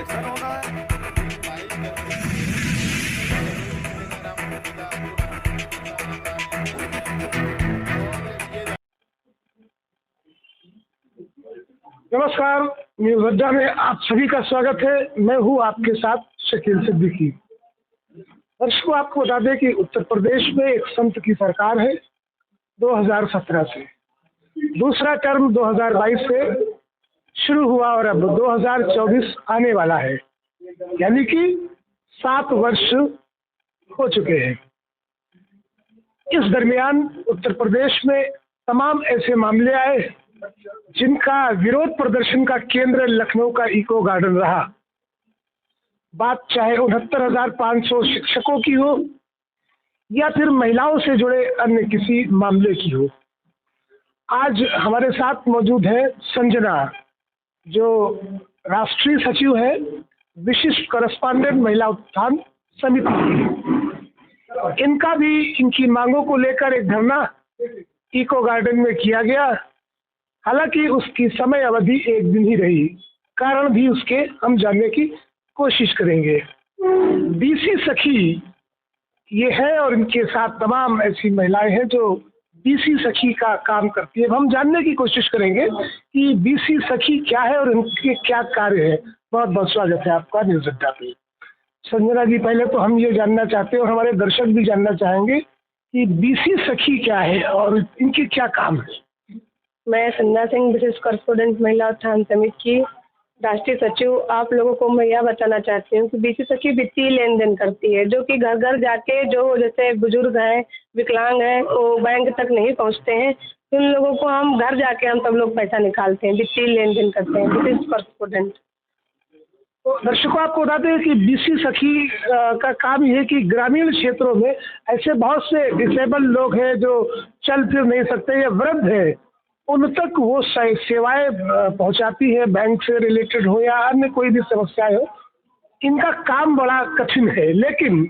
Election होना है। नमस्कार, न्यूज़ अड्डा में आप सभी का स्वागत है। मैं हूं आपके साथ शकील सिद्दीकी। दर्शकों, आपको बता दें कि उत्तर प्रदेश में एक संत की सरकार है 2017 से। दूसरा टर्म 2022 से शुरू हुआ और अब 2024 आने वाला है, यानी कि 7 वर्ष हो चुके हैं। इस दरमियान उत्तर प्रदेश में तमाम ऐसे मामले आए जिनका विरोध प्रदर्शन का केंद्र लखनऊ का इको गार्डन रहा। बात चाहे 69,500 शिक्षकों की हो या फिर महिलाओं से जुड़े अन्य किसी मामले की हो। आज हमारे साथ मौजूद है संजना, जो राष्ट्रीय सचिव है विशिष्ट करस्पॉन्डेंट महिला उत्थान समिति की। इनका भी इनकी मांगों को लेकर एक धरना इको गार्डन में किया गया। हालांकि उसकी समय अवधि 1 दिन ही रही, कारण भी उसके हम जानने की कोशिश करेंगे। बीसी सखी ये है और इनके साथ तमाम ऐसी महिलाएं हैं जो बीसी सखी का काम करती है। हम जानने की कोशिश करेंगे कि बीसी सखी क्या है और इनके क्या कार्य है। बहुत बहुत स्वागत है आपका न्यूज़ अड्डा पे। संजना जी, पहले तो हम ये जानना चाहते हैं और हमारे दर्शक भी जानना चाहेंगे कि बीसी सखी क्या है और इनके क्या काम है। मैं संजना सिंह, विशिष्ट कॉरेस्पोंडेंट महिला उत्थान समिति की राष्ट्रीय सचिव। आप लोगों को मैं यह बताना चाहती हूँ कि बीसी सखी वित्तीय लेन देन करती है, जो कि घर घर जाके जो जैसे बुजुर्ग हैं, विकलांग हैं, वो बैंक तक नहीं पहुँचते हैं, तो उन लोगों को हम घर जाके हम सब लोग पैसा निकालते हैं, वित्तीय लेन देन करते हैं, विशिष्ट कॉरेस्पोंडेंट। तो दर्शकों, आपको बताते हैं कि बीसी सखी का काम ये है कि ग्रामीण क्षेत्रों में ऐसे बहुत से डिसेबल लोग हैं जो चल फिर नहीं सकते या वृद्ध है, उन तक वो सेवाएं पहुंचाती है, बैंक से रिलेटेड हो या अन्य कोई भी समस्याएं हो। इनका काम बड़ा कठिन है, लेकिन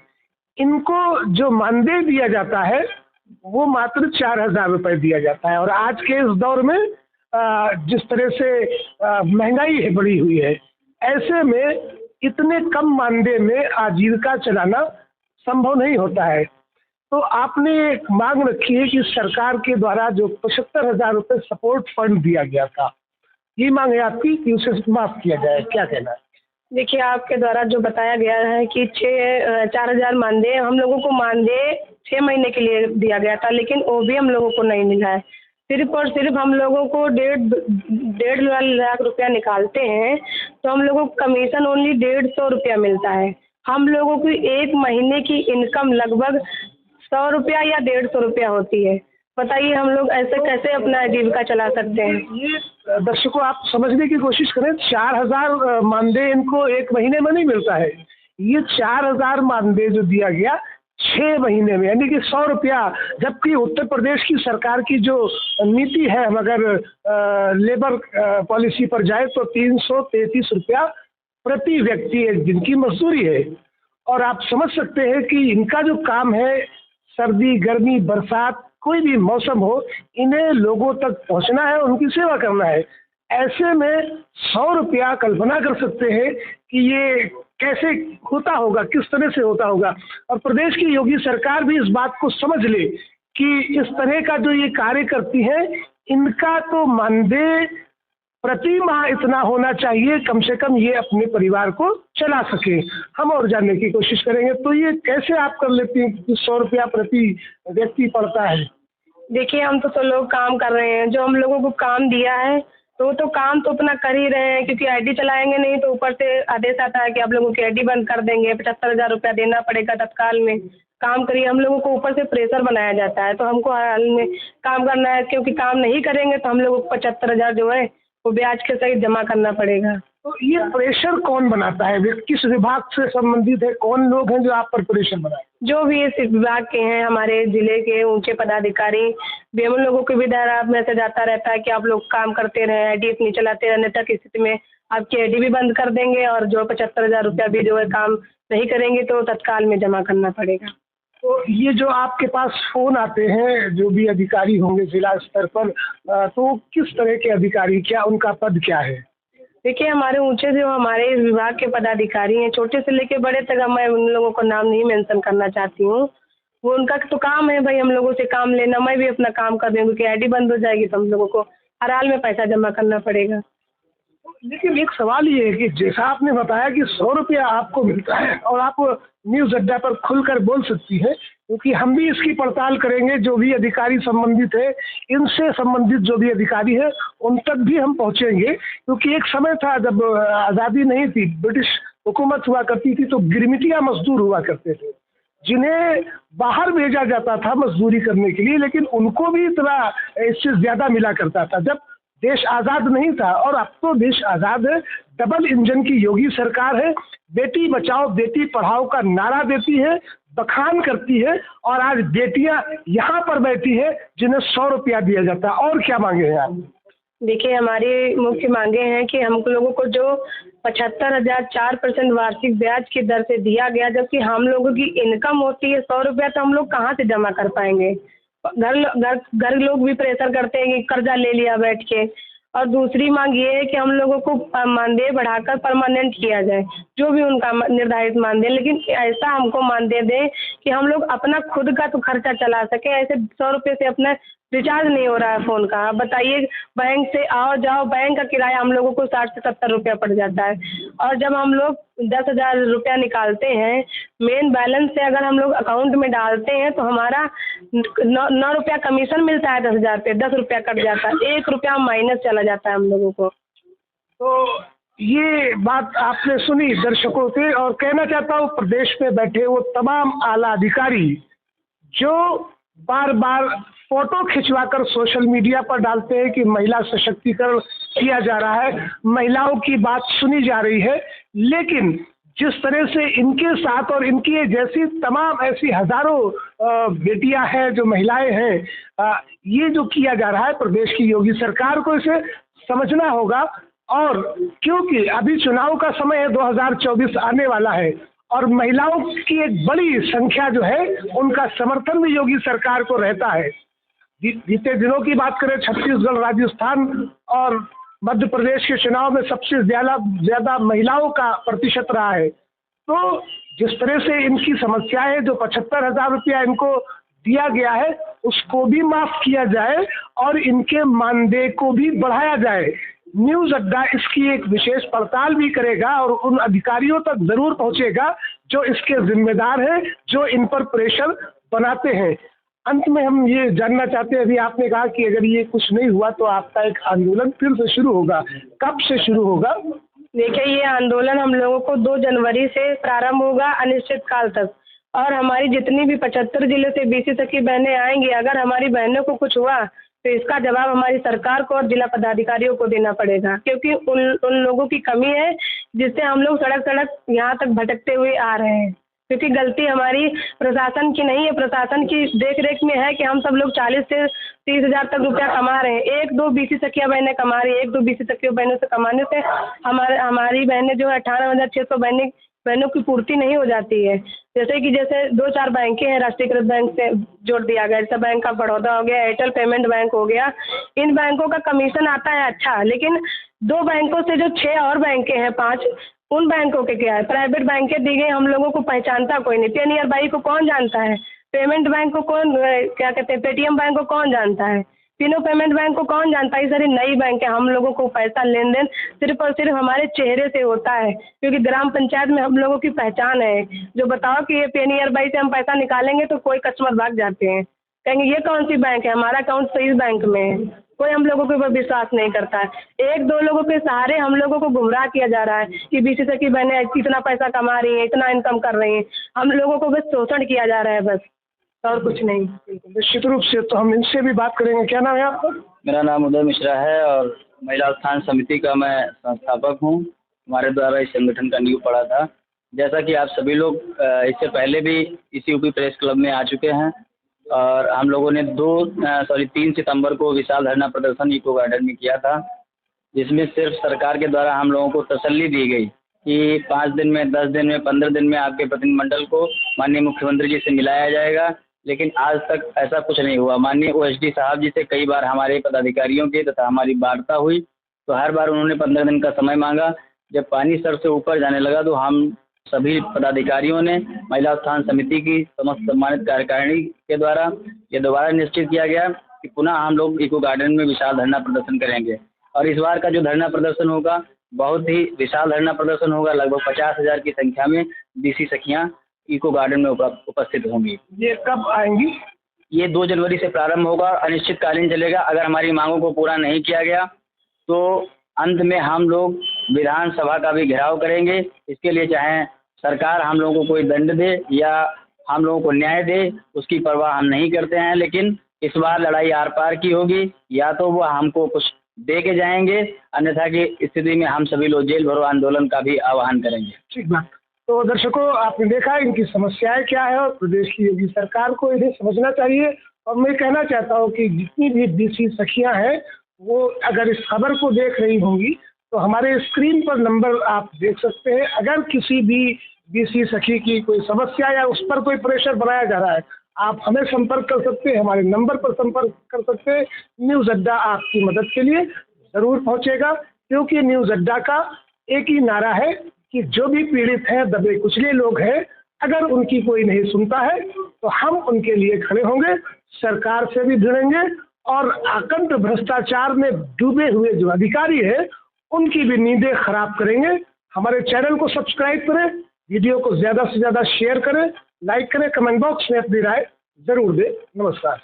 इनको जो मानदेय दिया जाता है वो मात्र 4,000 रुपये दिया जाता है। और आज के इस दौर में जिस तरह से महंगाई है बढ़ी हुई है, ऐसे में इतने कम मानदेय में आजीविका चलाना संभव नहीं होता है। तो आपने एक मांग रखी है कि सरकार के द्वारा जो 75,000 रुपये सपोर्ट फंड दिया गया था, ये मांग है आपकी कि उसे माफ किया जाए, क्या कहना है? देखिए, आपके द्वारा जो बताया गया है कि 4,000 मानदेय, हम लोगों को मानदेय 6 महीने के लिए दिया गया था, लेकिन वो भी हम लोगों को नहीं मिला है। सिर्फ और सिर्फ हम लोगों को 1.5 लाख रुपया निकालते हैं, तो हम लोगों को कमीशन ओनली 150 रुपया मिलता है। हम लोगों की 1 महीने की इनकम लगभग 100 रुपया या 150 रुपया होती है। बताइए, हम लोग ऐसे कैसे अपना जीविका चला सकते हैं? ये दर्शकों, आप समझने की कोशिश करें, 4,000 मानदेय इनको 1 महीने में नहीं मिलता है। ये 4,000 मानदेय जो दिया गया 6 महीने में, यानी कि 100 रुपया, जबकि उत्तर प्रदेश की सरकार की जो नीति है, हम अगर लेबर पॉलिसी पर जाए तो 333 रुपया प्रति व्यक्ति 1 दिन की मजदूरी है। और आप समझ सकते हैं कि इनका जो काम है, सर्दी, गर्मी, बरसात, कोई भी मौसम हो, इन्हें लोगों तक पहुंचना है, उनकी सेवा करना है। ऐसे में 100 रुपया, कल्पना कर सकते हैं कि ये कैसे होता होगा, किस तरह से होता होगा। और प्रदेश की योगी सरकार भी इस बात को समझ ले कि इस तरह का जो ये कार्य करती है, इनका तो मानदेय प्रति माह इतना होना चाहिए, कम से कम ये अपने परिवार को चला सके। हम और जानने की कोशिश करेंगे। तो ये कैसे आप कर लेती हैं कि 100 रुपया प्रति व्यक्ति पड़ता है? देखिए, हम तो सब लोग काम कर रहे हैं, जो हम लोगों को काम दिया है तो काम तो अपना कर ही रहे हैं, क्योंकि आईडी चलाएंगे नहीं तो ऊपर से आदेश आता है कि आप लोगों की आईडी बंद कर देंगे, 75,000 रुपया देना पड़ेगा तत्काल में। काम करिए, हम लोगों को ऊपर से प्रेशर बनाया जाता है, तो हमको हर हाल में काम करना है, क्योंकि काम नहीं करेंगे तो हम लोगों को 75,000 जो है वो ब्याज के सहित जमा करना पड़ेगा। तो ये प्रेशर कौन बनाता है? किस विभाग से संबंधित है? कौन लोग हैं जो आप पर प्रेशर बनाए? जो भी इस विभाग के हैं, हमारे जिले के ऊंचे पदाधिकारी भी, हम लोगों के भी द्वारा मैसेज आता रहता है कि आप लोग काम करते रहें, आईडी इतनी चलाते रहने तक स्थिति में आपकी आईडी भी बंद कर देंगे, और जो 75,000 रुपया भी जो है काम नहीं करेंगे तो तत्काल में जमा करना पड़ेगा। तो ये जो आपके पास फ़ोन आते हैं, जो भी अधिकारी होंगे जिला स्तर पर, तो किस तरह के अधिकारी, क्या उनका पद क्या है? देखिए, हमारे ऊँचे जो हमारे विभाग के पदाधिकारी हैं, छोटे से लेके बड़े तक, मैं उन लोगों का नाम नहीं मेंशन करना चाहती हूँ। वो उनका तो काम है भई हम लोगों से काम लेना, मैं भी अपना काम कर रही हूँ क्योंकि आईडी बंद हो जाएगी तो हम लोगों को हर हाल में पैसा जमा करना पड़ेगा। लेकिन एक सवाल ये है कि जैसा आपने बताया कि 100 रुपया आपको मिलता है और आप न्यूज़ अड्डा पर खुलकर बोल सकती हैं, क्योंकि हम भी इसकी पड़ताल करेंगे, जो भी अधिकारी संबंधित है, इनसे संबंधित जो भी अधिकारी है उन तक भी हम पहुंचेंगे, क्योंकि एक समय था जब आज़ादी नहीं थी, ब्रिटिश हुकूमत हुआ करती थी, तो गिरमिटिया मजदूर हुआ करते थे जिन्हें बाहर भेजा जाता था मजदूरी करने के लिए, लेकिन उनको भी इतना इससे ज़्यादा मिला करता था जब देश आज़ाद नहीं था। और अब तो देश आज़ाद है, डबल इंजन की योगी सरकार है, बेटी बचाओ बेटी पढ़ाओ का नारा देती है, बखान करती है, और आज बेटियां यहाँ पर बैठी है जिन्हें 100 रुपया दिया जाता है। और क्या मांगे हैं आप? देखिए, हमारी मुख्य मांगे हैं कि हम लोगों को जो 75,000 4% वार्षिक ब्याज की दर से दिया गया, जबकि हम लोगों की इनकम होती है 100 रुपया, तो हम लोग कहाँ से जमा कर पाएंगे। घर लोग भी प्रेशर करते हैं कि कर्जा ले लिया बैठ के। और दूसरी मांग ये है कि हम लोगों को मानदेय बढ़ाकर परमानेंट किया जाए, जो भी उनका निर्धारित मानदेय, लेकिन ऐसा हमको मानदेय दें कि हम लोग अपना खुद का तो खर्चा चला सकें। ऐसे 100 रुपये से अपना रिचार्ज नहीं हो रहा है फ़ोन का। आप बताइए, बैंक से आओ जाओ, बैंक का किराया हम लोगों को 60 से 70 रुपया पड़ जाता है। और जब हम लोग 10,000 रुपया निकालते हैं, मेन बैलेंस से अगर हम लोग अकाउंट में डालते हैं तो हमारा 9 रुपया कमीशन मिलता है 10,000 पे, 10 रुपया कट जाता है, 1 रुपया माइनस चला जाता है हम लोगों को। तो ये बात आपने सुनी दर्शकों से, और कहना चाहता हूँ प्रदेश में बैठे वो तमाम आला अधिकारी जो बार बार फोटो खिंचवाकर सोशल मीडिया पर डालते हैं कि महिला सशक्तिकरण किया जा रहा है, महिलाओं की बात सुनी जा रही है, लेकिन जिस तरह से इनके साथ और इनकी जैसी तमाम ऐसी हजारों बेटियां हैं, जो महिलाएं हैं, ये जो किया जा रहा है, प्रदेश की योगी सरकार को इसे समझना होगा। और क्योंकि अभी चुनाव का समय है, 2024 आने वाला है, और महिलाओं की एक बड़ी संख्या जो है उनका समर्थन भी योगी सरकार को रहता है। बीते दिनों की बात करें, छत्तीसगढ़, राजस्थान और मध्य प्रदेश के चुनाव में सबसे ज़्यादा महिलाओं का प्रतिशत रहा है। तो जिस तरह से इनकी समस्याएं, जो 75,000 रुपया इनको दिया गया है, उसको भी माफ़ किया जाए और इनके मानदेय को भी बढ़ाया जाए। न्यूज़ अड्डा इसकी एक विशेष पड़ताल भी करेगा और उन अधिकारियों तक ज़रूर पहुंचेगा जो इसके जिम्मेदार हैं, जो इन पर प्रेशर बनाते हैं। अंत में हम ये जानना चाहते हैं, अभी आपने कहा कि अगर ये कुछ नहीं हुआ तो आपका एक आंदोलन फिर से शुरू होगा, कब से शुरू होगा? देखिए, ये आंदोलन हम लोगों को 2 जनवरी से प्रारंभ होगा अनिश्चित काल तक, और हमारी जितनी भी 75 जिले से बीसी तक की बहनें आएंगी, अगर हमारी बहनों को कुछ हुआ तो इसका जवाब हमारी सरकार को और जिला पदाधिकारियों को देना पड़ेगा, क्योंकि उन लोगों की कमी है जिससे हम लोग सड़क यहाँ तक भटकते हुए आ रहे हैं। क्योंकि गलती हमारी प्रशासन की नहीं है, प्रशासन की देख-रेख में है कि हम सब लोग 40 से 30,000 तक रुपया कमा रहे हैं। 1-2 बीसी सखिया बहनें कमा रही है, 1-2 बीसी सखियों बहनों से कमाने से हमारी बहनें जो है 18,600 बहनों की पूर्ति नहीं हो जाती है। जैसे 2-4 बैंकें हैं, राष्ट्रीयकृत बैंक से जोड़ दिया गया, जैसे बैंक ऑफ बड़ौदा हो गया, एयरटेल पेमेंट बैंक हो गया। इन बैंकों का कमीशन आता है अच्छा, लेकिन 2 बैंकों से जो 6 और बैंकें हैं, 5, उन बैंकों के क्या है, प्राइवेट बैंकें दी गई, हम लोगों को पहचानता कोई नहीं। पेनियर बाई को कौन जानता है, पेमेंट बैंक को कौन, क्या कहते हैं, पेटीएम बैंक को कौन जानता है, तीनों पेमेंट बैंक को कौन जानता है। ये सारी नई बैंक है, हम लोगों को पैसा लेन देन सिर्फ और सिर्फ हमारे चेहरे से होता है, क्योंकि ग्राम पंचायत में हम लोगों की पहचान है। जो बताओ कि ये पेनियर बाई से हम पैसा निकालेंगे तो कोई कस्टमर भाग जाते हैं, कहेंगे ये कौन सी बैंक है, हमारा अकाउंट तो इस बैंक में है। कोई हम लोगों के ऊपर विश्वास नहीं करता है। 1-2 लोगों के सहारे हम लोगों को गुमराह किया जा रहा है कि बीसी सखी बहनें इतना पैसा कमा रही हैं, इतना इनकम कर रही हैं। हम लोगों को बस शोषण किया जा रहा है, बस, और कुछ नहीं। निश्चित रूप से तो हम इनसे भी बात करेंगे। क्या नाम है आपका? मेरा नाम उदय मिश्रा है और महिला उत्थान समिति का मैं संस्थापक हूँ। हमारे द्वारा इस संगठन का नींव पड़ा था। जैसा कि आप सभी लोग इससे पहले भी इसी यूपी प्रेस क्लब में आ चुके हैं, और हम लोगों ने 3 सितंबर को विशाल धरना प्रदर्शन इको गार्डन में किया था, जिसमें सिर्फ सरकार के द्वारा हम लोगों को तसल्ली दी गई कि 5 दिन में, 10 दिन में, 15 दिन में आपके प्रतिनिधिमंडल को माननीय मुख्यमंत्री जी से मिलाया जाएगा। लेकिन आज तक ऐसा कुछ नहीं हुआ। माननीय ओएसडी साहब जी से कई बार हमारे पदाधिकारियों की तथा हमारी वार्ता हुई, तो हर बार उन्होंने 15 दिन का समय मांगा। जब पानी सर से ऊपर जाने लगा तो हम सभी पदाधिकारियों ने महिला उत्थान समिति की समस्त सम्मानित कार्यकारिणी के द्वारा ये दोबारा निश्चित किया गया कि पुनः हम लोग इको गार्डन में विशाल धरना प्रदर्शन करेंगे। और इस बार का जो धरना प्रदर्शन होगा बहुत ही विशाल धरना प्रदर्शन होगा। लगभग 50,000 की संख्या में बीसी सखियां इको गार्डन में उपस्थित होंगी। ये कब आएंगी? ये 2 जनवरी से प्रारंभ होगा, अनिश्चितकालीन चलेगा। अगर हमारी मांगों को पूरा नहीं किया गया तो अंत में हम लोग विधानसभा का भी घेराव करेंगे। इसके लिए चाहे सरकार हम लोगों को कोई दंड दे या हम लोगों को न्याय दे, उसकी परवाह हम नहीं करते हैं। लेकिन इस बार लड़ाई आर पार की होगी, या तो वो हमको कुछ दे के जाएंगे, अन्यथा की स्थिति में हम सभी लोग जेल भरो आंदोलन का भी आह्वान करेंगे। ठीक बात। तो दर्शकों, आपने देखा इनकी समस्याएं क्या है और प्रदेश की योगी सरकार को इन्हें समझना चाहिए। और मैं कहना चाहता हूं कि जितनी भी बीसी सखियां हैं वो अगर इस खबर को देख रही होंगी तो हमारे स्क्रीन पर नंबर आप देख सकते हैं। अगर किसी भी बीसी सखी की कोई समस्या या उस पर कोई प्रेशर बनाया जा रहा है, आप हमें संपर्क कर सकते हैं, हमारे नंबर पर संपर्क कर सकते हैं। न्यूज़ अड्डा आपकी मदद के लिए ज़रूर पहुंचेगा, क्योंकि न्यूज़ अड्डा का एक ही नारा है कि जो भी पीड़ित हैं, दबे कुचले लोग हैं, अगर उनकी कोई नहीं सुनता है तो हम उनके लिए खड़े होंगे, सरकार से भी भिड़ेंगे और आकंठ भ्रष्टाचार में डूबे हुए जो अधिकारी हैं उनकी भी नींदें खराब करेंगे। हमारे चैनल को सब्सक्राइब करें, वीडियो को ज़्यादा से ज़्यादा शेयर करें, लाइक करें, कमेंट बॉक्स में अपनी राय ज़रूर दें। नमस्कार।